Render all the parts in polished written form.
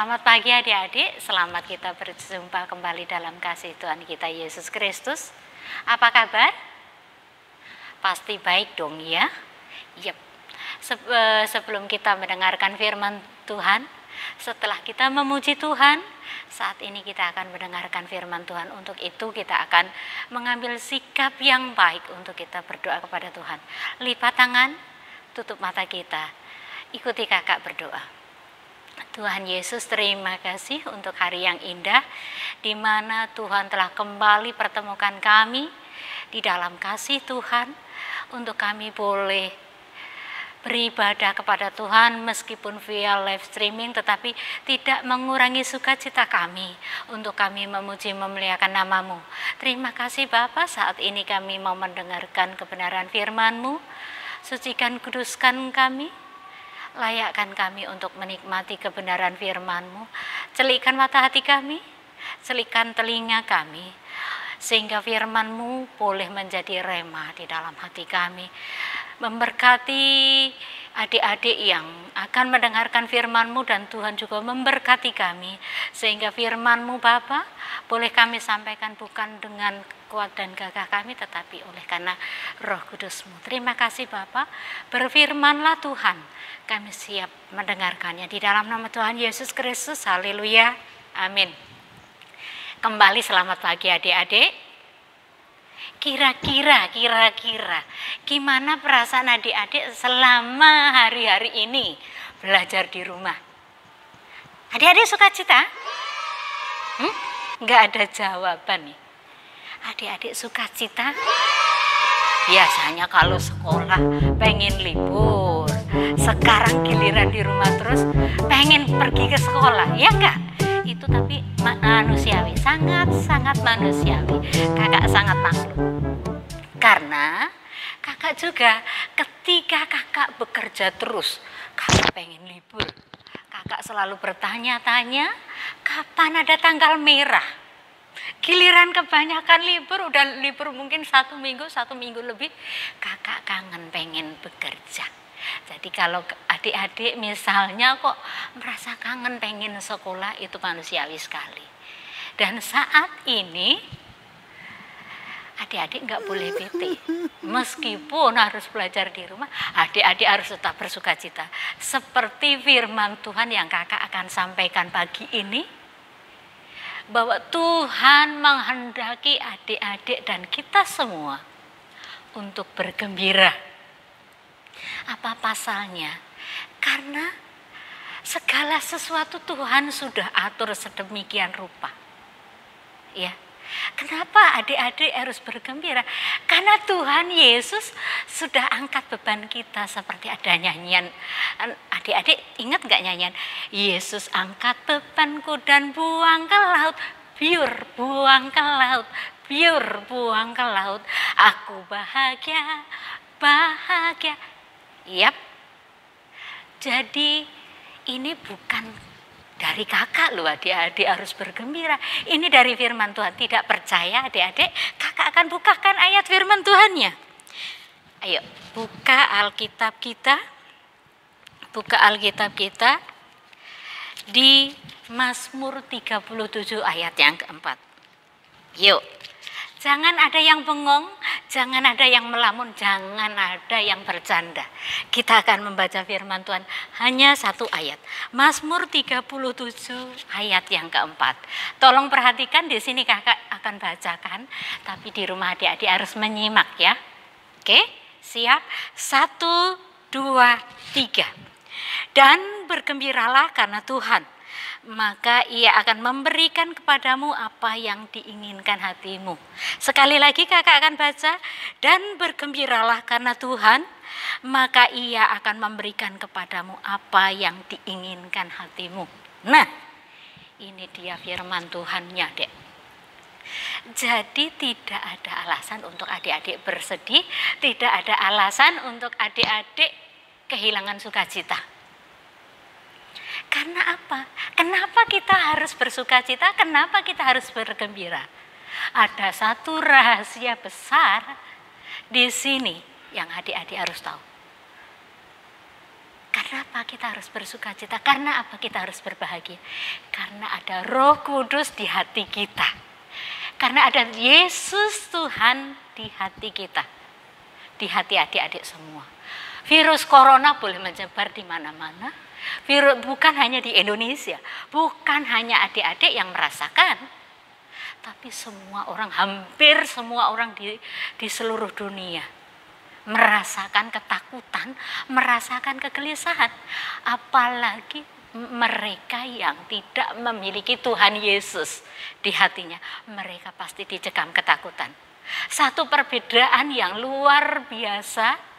Selamat pagi adik-adik, selamat kita berjumpa kembali dalam kasih Tuhan kita Yesus Kristus. Apa kabar? Pasti baik dong ya? Yep. Sebelum kita mendengarkan firman Tuhan, setelah kita memuji Tuhan, saat ini kita akan mendengarkan firman Tuhan. Untuk itu kita akan mengambil sikap yang baik untuk kita berdoa kepada Tuhan. Lipat tangan, tutup mata kita, ikuti kakak berdoa. Tuhan Yesus, terima kasih untuk hari yang indah di mana Tuhan telah kembali pertemukan kami di dalam kasih Tuhan, untuk kami boleh beribadah kepada Tuhan meskipun via live streaming, tetapi tidak mengurangi sukacita kami untuk kami memuji memuliakan nama-Mu. Terima kasih Bapa, saat ini kami mau mendengarkan kebenaran firman-Mu. Sucikan, kuduskan kami, layakkan kami untuk menikmati kebenaran firman-Mu. Celikkan mata hati kami, celikkan telinga kami, sehingga firman-Mu boleh menjadi rema di dalam hati kami. Memberkati adik-adik yang akan mendengarkan firman-Mu, dan Tuhan juga memberkati kami, sehingga firman-Mu Bapa boleh kami sampaikan bukan dengan kuat dan gagah kami, tetapi oleh karena Roh Kudus-Mu. Terima kasih Bapa, berfirmanlah Tuhan, kami siap mendengarkannya di dalam nama Tuhan Yesus Kristus. Haleluya, amin. Kembali selamat pagi adik-adik. Kira-kira gimana perasaan adik-adik selama hari-hari ini belajar di rumah? Adik-adik sukacita? Nggak ada jawaban nih. Adik-adik sukacita? Biasanya kalau sekolah pengen libur, sekarang giliran di rumah terus pengen pergi ke sekolah, ya enggak? Itu tapi manusiawi, sangat manusiawi. Kakak sangat maklum. Karena kakak juga ketika kakak bekerja terus, kakak pengen libur. Kakak selalu bertanya-tanya, kapan ada tanggal merah? Giliran kebanyakan libur, udah libur mungkin 1 minggu lebih, kakak kangen pengen bekerja. Jadi kalau adik-adik misalnya kok merasa kangen pengen sekolah, itu manusiawi sekali. Dan saat ini adik-adik nggak boleh bete. Meskipun harus belajar di rumah, adik-adik harus tetap bersukacita. Seperti firman Tuhan yang kakak akan sampaikan pagi ini, bahwa Tuhan menghendaki adik-adik dan kita semua untuk bergembira. Apa pasalnya? Karena segala sesuatu Tuhan sudah atur sedemikian rupa. Ya. Kenapa adik-adik harus bergembira? Karena Tuhan Yesus sudah angkat beban kita, seperti ada nyanyian. Adik-adik ingat nggak nyanyian? Yesus angkat bebanku dan buang ke laut, biur buang ke laut, biur buang ke laut. Aku bahagia. Yap. Jadi ini bukan dari kakak loh, adik-adik harus bergembira. Ini dari firman Tuhan. Tidak percaya adik-adik, kakak akan bukakan ayat firman Tuhannya. Ayo buka Alkitab kita. Buka Alkitab kita di Mazmur 37 ayat yang keempat. Yuk. Jangan ada yang bengong, jangan ada yang melamun, jangan ada yang bercanda. Kita akan membaca firman Tuhan hanya 1 ayat. Mazmur 37 ayat yang keempat. Tolong perhatikan, di sini kakak akan bacakan, tapi di rumah adik-adik harus menyimak ya. Oke, siap? 1, 2, 3. Dan bergembiralah karena Tuhan, maka Ia akan memberikan kepadamu apa yang diinginkan hatimu. Sekali lagi kakak akan baca, dan bergembiralah karena Tuhan, maka Ia akan memberikan kepadamu apa yang diinginkan hatimu. Nah, ini dia firman Tuhannya, Dek. Jadi tidak ada alasan untuk adik-adik bersedih, tidak ada alasan untuk adik-adik kehilangan sukacita. Karena apa? Kenapa kita harus bersukacita? Kenapa kita harus bergembira? Ada satu rahasia besar di sini yang adik-adik harus tahu. Karena apa kita harus bersuka cita? Karena apa kita harus berbahagia? Karena ada Roh Kudus di hati kita. Karena ada Yesus Tuhan di hati kita. Di hati adik-adik semua. Virus corona boleh menyebar di mana-mana. Virus bukan hanya di Indonesia, bukan hanya adik-adik yang merasakan, tapi semua orang, hampir semua orang di seluruh dunia merasakan ketakutan, merasakan kegelisahan. Apalagi mereka yang tidak memiliki Tuhan Yesus di hatinya, mereka pasti dicekam ketakutan. Satu perbedaan yang luar biasa.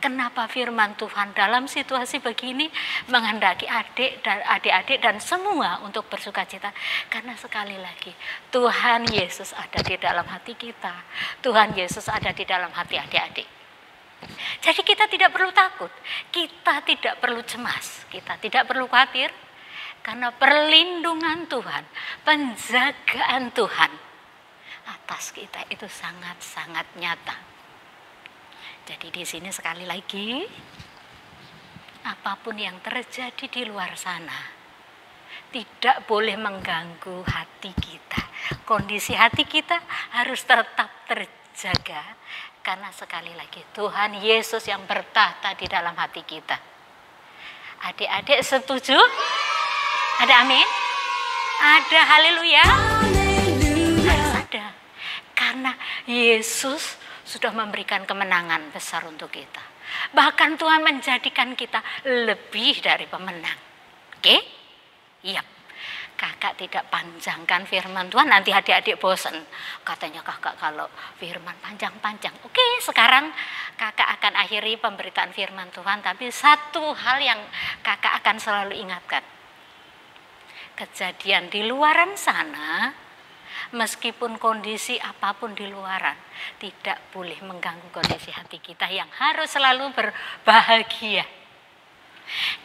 Kenapa firman Tuhan dalam situasi begini menghendaki adik-adik dan semua untuk bersuka cita? Karena sekali lagi Tuhan Yesus ada di dalam hati kita. Tuhan Yesus ada di dalam hati adik-adik. Jadi kita tidak perlu takut, kita tidak perlu cemas, kita tidak perlu khawatir. Karena perlindungan Tuhan, penjagaan Tuhan atas kita itu sangat-sangat nyata. Jadi di sini sekali lagi, apapun yang terjadi di luar sana tidak boleh mengganggu hati kita. Kondisi hati kita harus tetap terjaga karena sekali lagi Tuhan Yesus yang bertahta di dalam hati kita. Adik-adik setuju? Ada amin? Ada haleluya? Harus ada. Karena Yesus sudah memberikan kemenangan besar untuk kita. Bahkan Tuhan menjadikan kita lebih dari pemenang. Oke? Iya. Kakak tidak panjangkan firman Tuhan, nanti adik-adik bosan. Katanya kakak kalau firman panjang-panjang. Oke, sekarang kakak akan akhiri pemberitaan firman Tuhan. Tapi satu hal yang kakak akan selalu ingatkan. Kejadian di luaran sana, meskipun kondisi apapun di luaran, tidak boleh mengganggu kondisi hati kita yang harus selalu berbahagia.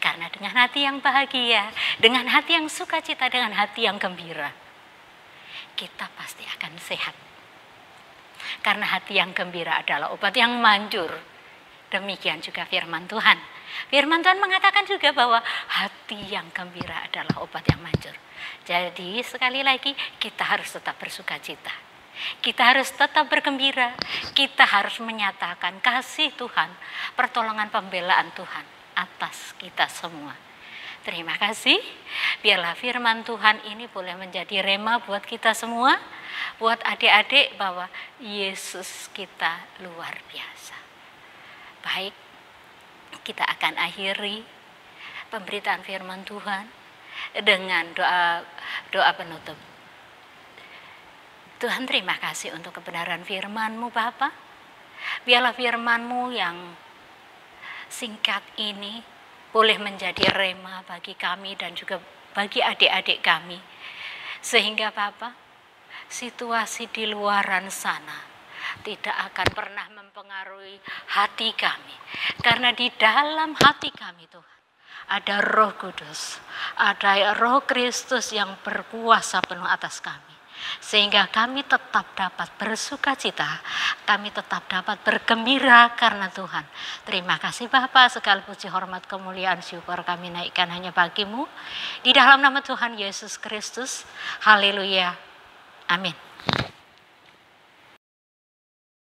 Karena dengan hati yang bahagia, dengan hati yang sukacita, dengan hati yang gembira, kita pasti akan sehat. Karena hati yang gembira adalah obat yang manjur. Demikian juga firman Tuhan. Firman Tuhan mengatakan juga bahwa hati yang gembira adalah obat yang manjur. Jadi sekali lagi kita harus tetap bersuka cita. Kita harus tetap bergembira. Kita harus menyatakan kasih Tuhan, pertolongan pembelaan Tuhan atas kita semua. Terima kasih. Biarlah firman Tuhan ini boleh menjadi rema buat kita semua, buat adik-adik bahwa Yesus kita luar biasa. Baik, kita akan akhiri pemberitaan firman Tuhan dengan doa penutup. Tuhan, terima kasih untuk kebenaran firman-Mu Bapa. Biarlah firman-Mu yang singkat ini boleh menjadi rema bagi kami dan juga bagi adik-adik kami. Sehingga Bapa, situasi di luaran sana tidak akan pernah mempengaruhi hati kami. Karena di dalam hati kami Tuhan, ada Roh Kudus, ada Roh Kristus yang berkuasa penuh atas kami. Sehingga kami tetap dapat bersuka cita, kami tetap dapat bergembira karena Tuhan. Terima kasih Bapa, segala puji hormat kemuliaan syukur kami naikkan hanya bagi-Mu. Di dalam nama Tuhan Yesus Kristus, haleluya, amin.